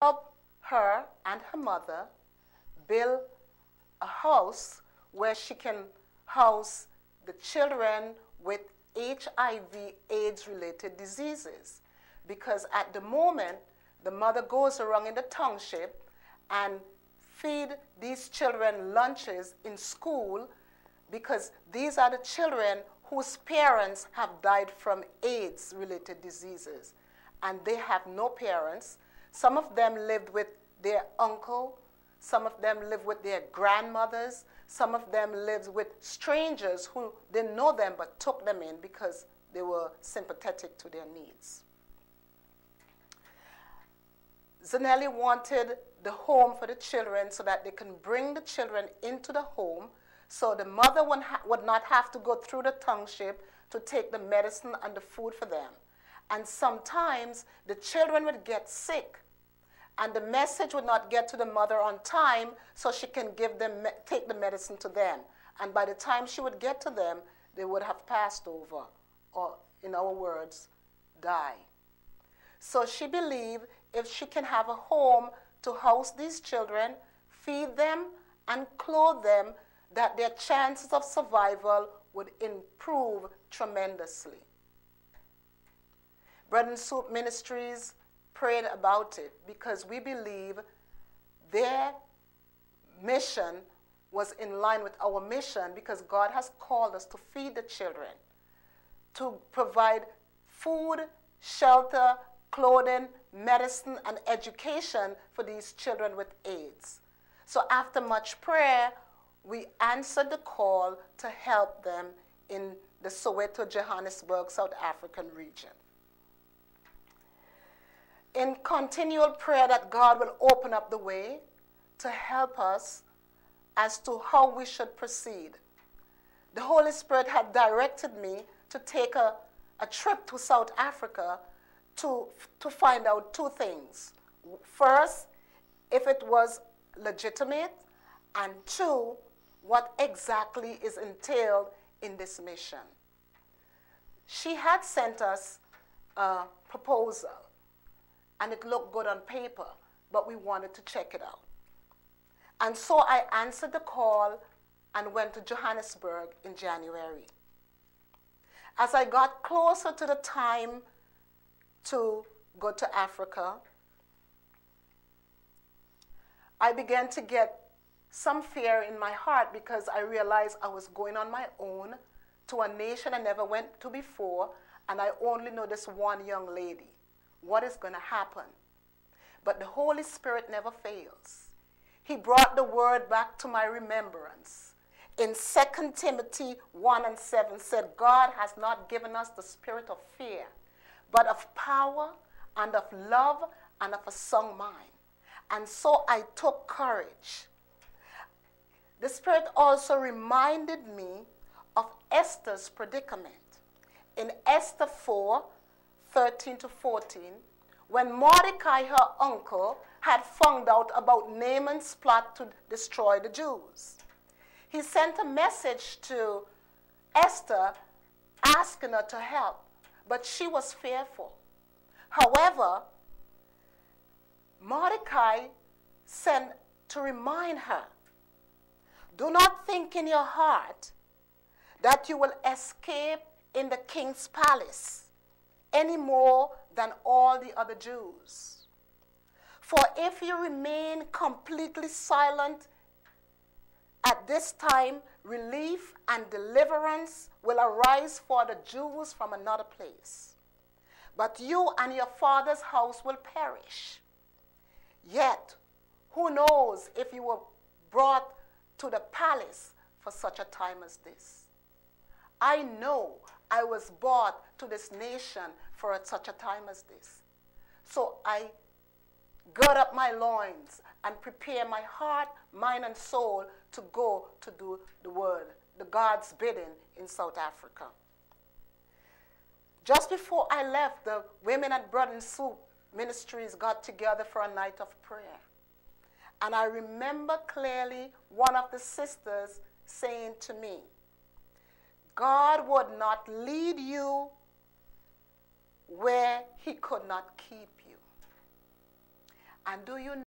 help her and her mother build a house where she can house the children with HIV AIDS-related diseases. Because at the moment, the mother goes around in the township and feed these children lunches in school, because these are the children whose parents have died from AIDS-related diseases. And they have no parents. Some of them lived with their uncle. Some of them lived with their grandmothers. Some of them lived with strangers who didn't know them but took them in because they were sympathetic to their needs. Zanelli wanted the home for the children so that they can bring the children into the home, so the mother would not have to go through the township to take the medicine and the food for them. And sometimes the children would get sick, and the message would not get to the mother on time, so she can take the medicine to them. And by the time she would get to them, they would have passed over, or in our words, die. So she believed if she can have a home to house these children, feed them, and clothe them, that their chances of survival would improve tremendously. Bread and Soup Ministries prayed about it because we believe their mission was in line with our mission, because God has called us to feed the children, to provide food, shelter, clothing, medicine, and education for these children with AIDS. So after much prayer, we answered the call to help them in the Soweto, Johannesburg, South African region. In continual prayer that God will open up the way to help us as to how we should proceed, the Holy Spirit had directed me to take a trip to South Africa to find out two things. First, if it was legitimate, and two, what exactly is entailed in this mission. She had sent us a proposal, and it looked good on paper, but we wanted to check it out. And so I answered the call and went to Johannesburg in January. As I got closer to the time to go to Africa, I began to get some fear in my heart, because I realized I was going on my own to a nation I never went to before, and I only know this one young lady. What is going to happen? But the Holy Spirit never fails. He brought the word back to my remembrance. In 2 Timothy 1:7 said, God has not given us the spirit of fear, but of power and of love and of a sound mind. And so I took courage. The Spirit also reminded me of Esther's predicament. In Esther 4:13-14, when Mordecai, her uncle, had found out about Naaman's plot to destroy the Jews, he sent a message to Esther asking her to help, but she was fearful. However, Mordecai sent to remind her, do not think in your heart that you will escape in the king's palace any more than all the other Jews. For if you remain completely silent at this time, relief and deliverance will arise for the Jews from another place. But you and your father's house will perish. Yet, who knows if you were brought to the palace for such a time as this? I know I was brought to this nation for such a time as this. So I gird up my loins and prepare my heart, mind, and soul to go to do the word, the God's bidding in South Africa. Just before I left, the women at Bread and Soup Ministries got together for a night of prayer. And I remember clearly one of the sisters saying to me, God would not lead you where he could not keep you. And do you